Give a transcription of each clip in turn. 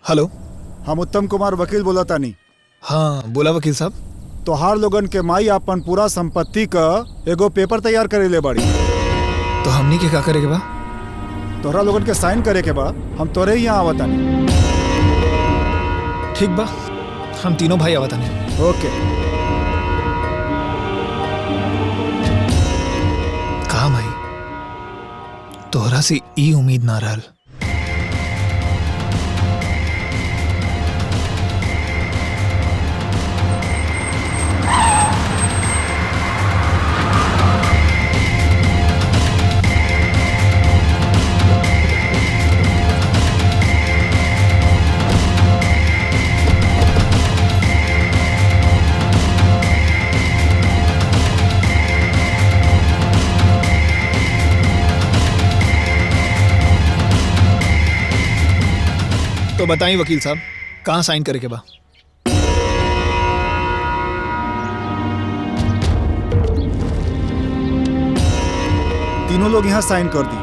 Hello. हम उत्तम कुमार वकील बोला तानी। हाँ बोला वकील साहब। तोहार लोगन के माई अपन पूरा संपत्ति का एगो पेपर तैयार करे ले बाड़ी। तो हमनी के का करे के बा? तोहरा लोगन के साइन करे के बा। हम तोरे ही यहाँ आवतानी। ठीक बा, हम तीनों भाई आवतानी। ओके। कहा माई, तोहरा से ई उम्मीद ना रहल। तो बताइए वकील साहब, कहाँ साइन करे के बा? तीनों लोग यहाँ साइन कर दी।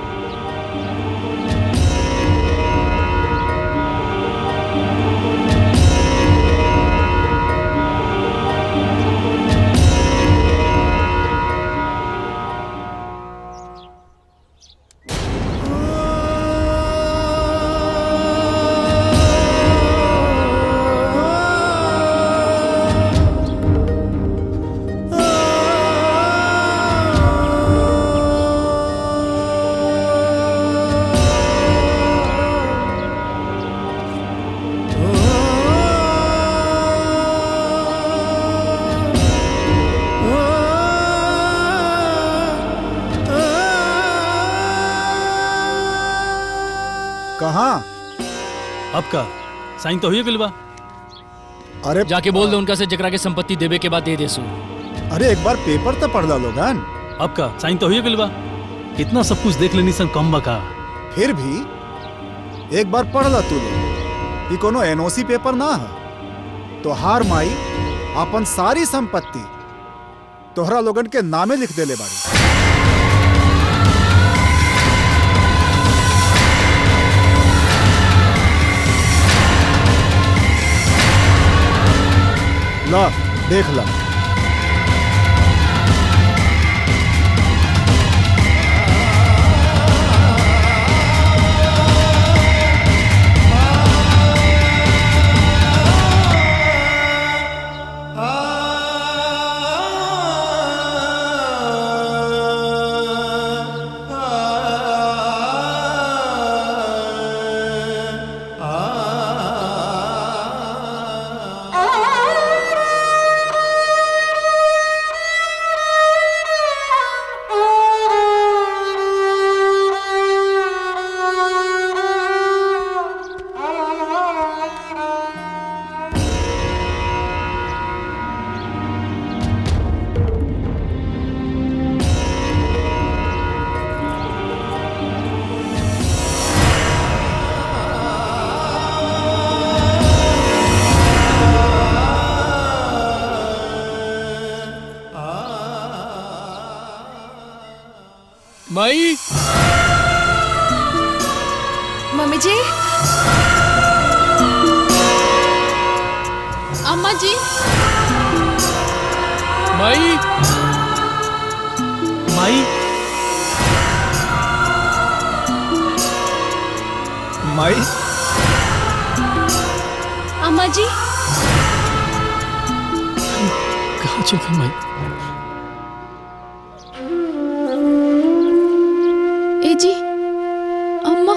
कहाँ? अब का साइन तो हुई गइल बा। अरे जाके बोल दो उनका से जकरा के संपत्ति देवे के बाद दे देसु। अरे एक बार पेपर तो पढ़ ला लोगन। अब का साइन तो हुई गइल बा। इतना सब कुछ देख लेनी सन कम बा का। फिर भी एक बार पढ़ ला तू लोग। ये कोनो एनओसी पेपर ना है। तोहार माई अपन सारी संपत्ति तोहरा लोगन के नामे लिख देले बाड़ी। ला देख ला। माई, मम्मी जी, अम्मा जी, माई, माई, माई, अम्मा जी। कहाँ चल गई माई? ए जी, अम्मा।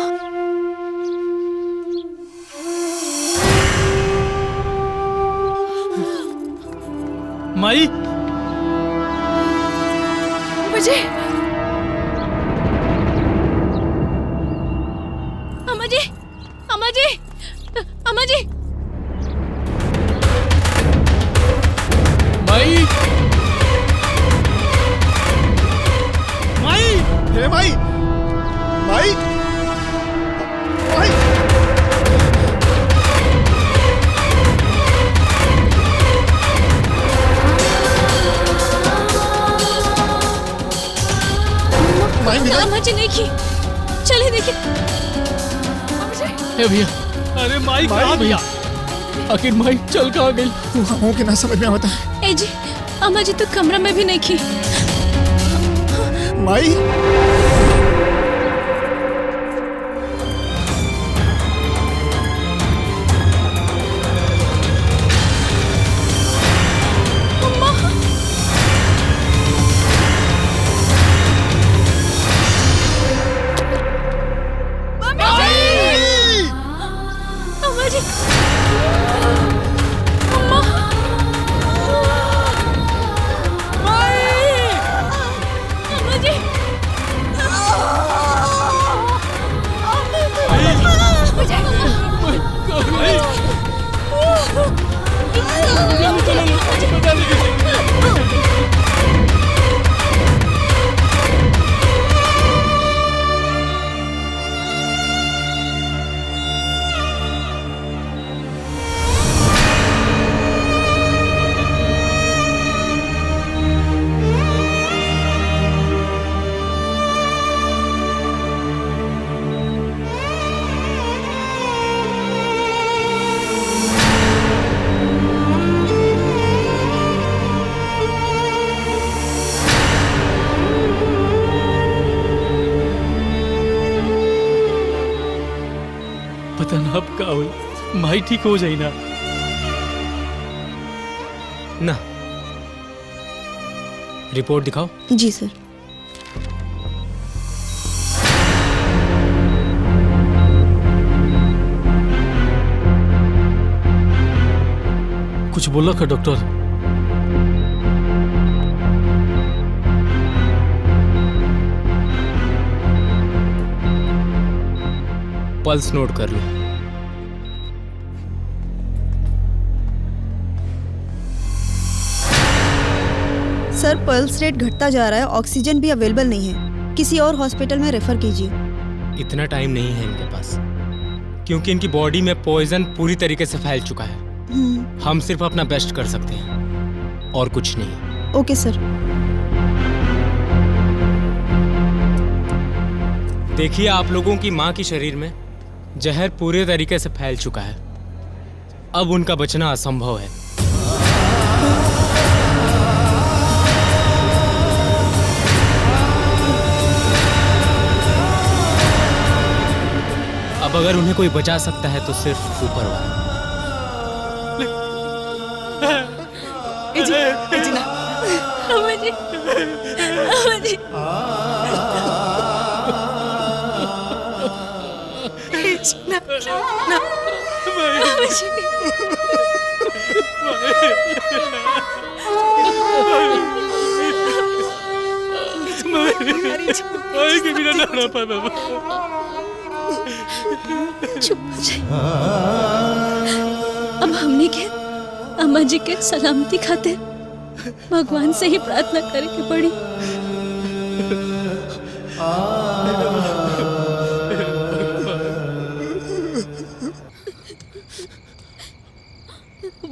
माई, मुझे अम्मा जी, अम्मा जी, अम्मा जी। माई, माई, हे माई, माई, माई। अम्मा जी नहीं की। चलिए देखिए। ए भैया, अरे माई माई कहाँ भैया आखिर माई चल कहाँ गई? वहाँ हो के ना समझ में आता है। ए जी, अम्मा जी तो कमरा में भी नहीं थी। माई अम्मा जी, अम्मा, अम्मा जी, पता ना अब का होई। माई ठीक हो जाई ना। ना रिपोर्ट दिखाओ। जी सर। कुछ बोला का डॉक्टर? पल्स नोट कर लो। सर पल्स रेट घटता जा रहा है, ऑक्सीजन भी अवेलेबल नहीं है, किसी और हॉस्पिटल में रेफर कीजिए। इतना टाइम नहीं है इनके पास, क्योंकि इनकी बॉडी में पॉइजन पूरी तरीके से फैल चुका है। हम सिर्फ अपना बेस्ट कर सकते हैं और कुछ नहीं। ओके सर। देखिए, आप लोगों की माँ के शरीर में जहर पूरे तरीके से फैल चुका है। अब उनका बचना असंभव है। अब अगर उन्हें कोई बचा सकता है तो सिर्फ ऊपर वाला। अम्मा जी, अम्मा जी, ना, ना, अम्मा जी, माई के बिना ना रह पाए बाबा। चुप हो जाए। अब हमने के अम्मा जी के सलामती खातिर भगवान से ही प्रार्थना करे के पड़ी।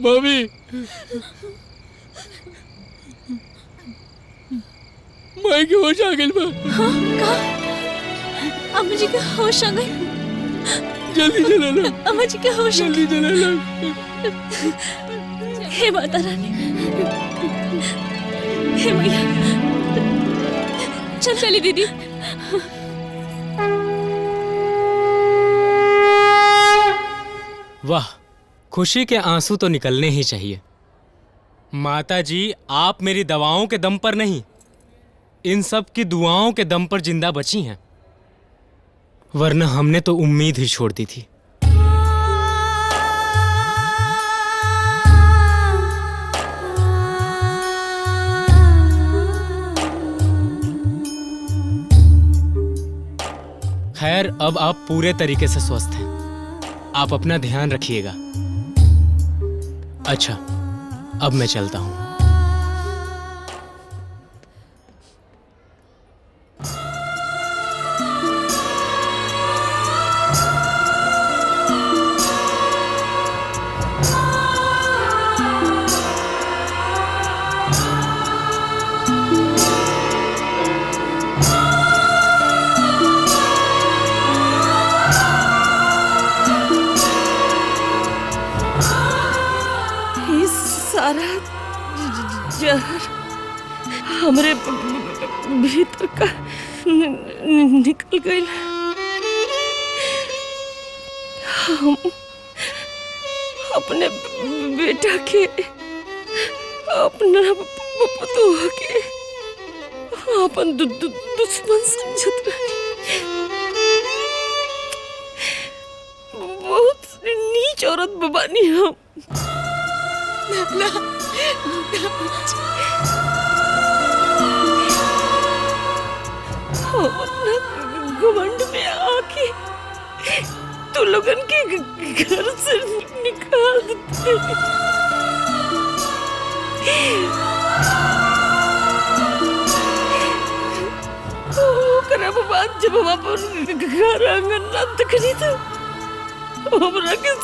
मम्मी माई के होश आ गइल बा। हाँ, कहा? अम्मा जी के होश आ गए। जल्दी चला लो, अम्मा जी के होश आ जल्दी चला लो। गए। हे माता रानी, हे मैया, चल चली दीदी। वाह, खुशी के आंसू तो निकलने ही चाहिए। माता जी, आप मेरी दवाओं के दम पर नहीं, इन सब की दुआओं के दम पर जिंदा बची हैं, वरना हमने तो उम्मीद ही छोड़ दी थी। खैर, अब आप पूरे तरीके से स्वस्थ हैं। आप अपना ध्यान रखिएगा। अच्छा, अब मैं चलता हूँ। हमरे भीतर का निकल गई। हम अपने बेटा के अपना पतोह के अपन दुश्मन समझत रही। बहुत नीच औरत बानी हम। हम अपना घमंड में आके तू लोगन के घर से निकाल देते। ओकरा बाद जब हम अपन घर आंगन ना देखनी तो हमरा के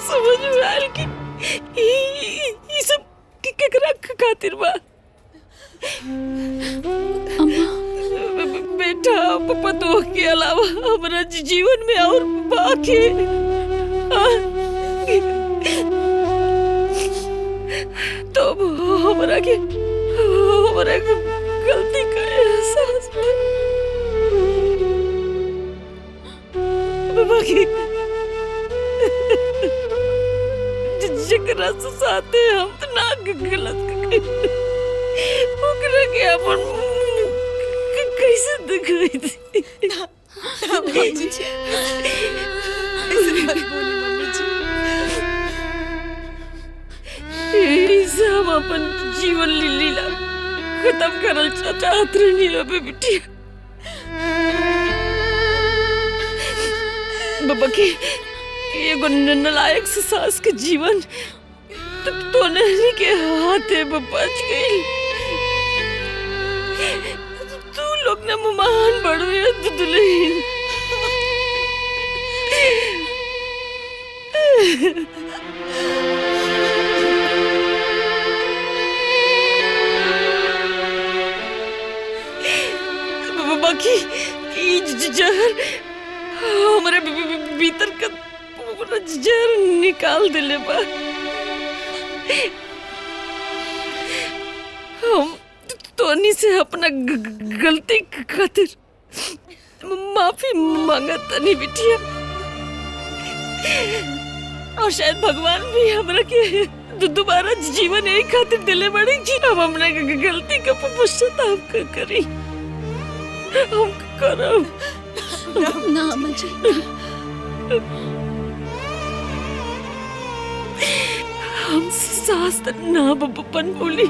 समझ में आयल कि ई सब केकरा खातिर बा। बेटा पतोह के अलावा हमरा जीवन में और बाकी तो हमरा के गलती का एहसास बाकी जकरा से साथे हम तो ना गलत ओकरा के अपन कैसे दिखाई थी। इसे हम अपन जीवन लीला खत्म करल चाहत रहनी अबे बिटिया। बाबा की एगो नलायक से सास के जीवन तो नहीं के हाथे में बच गई। तू लोग ने महान बड़े दुल्हन। बाकी जहर हमारे भीतर का पूरा जहर निकाल दिले बा। हम तोनी से अपना गलती खातिर माफी मांगत नहीं बिटिया। और शायद भगवान भी हमरा के दोबारा जीवन यही खातिर दिले बड़ी जी हम अपना गलती का पश्चाताप करी। हम करो ना अम्मा जी। हम सास ना बन बोली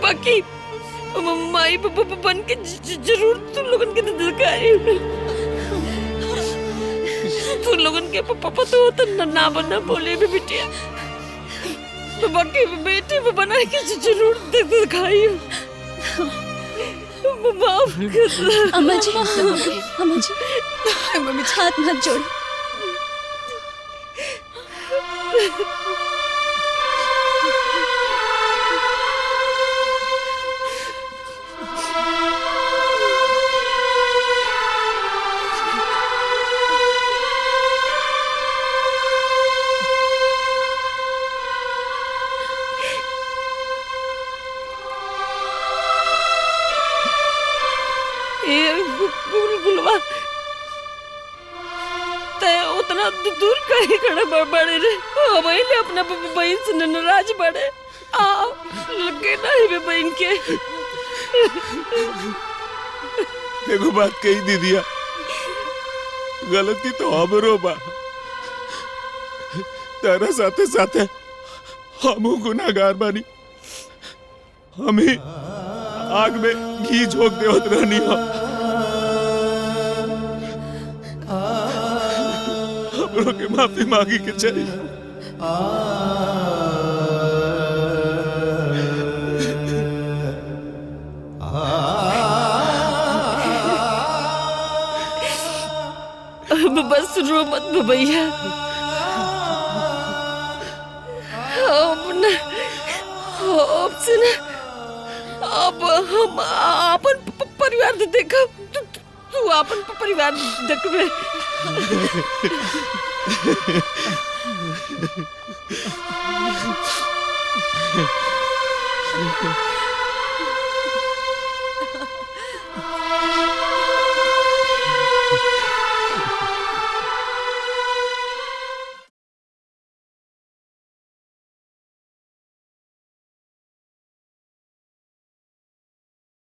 बाकी माई बन के जरूर तुम लोगन के दिखाई। तुम लोगन के पापा तो ना बना बोले भी बिटिया। बाकी बेटे बना के जरूर दिखाई। माफ कर अम्मा जी। अम्मा जी हाथ मत जोड़। गुलवा तय उतना दूर कहीं खड़े बड़े रे हमारे अपना बहन से नाराज बड़े आ लगे नहीं बे बहन के। देखो बात कही दीदिया गलती तो हमरो बा। तारा साथे साथे हमू गुनाहगार बानी। हम ही आग में घी झोंक देवत रहनी हो। हमरो के माफी मांगी के चाहिए। बस रो मत भैया। अब हम अपन परिवार देखा तू अपन परिवार देखबे।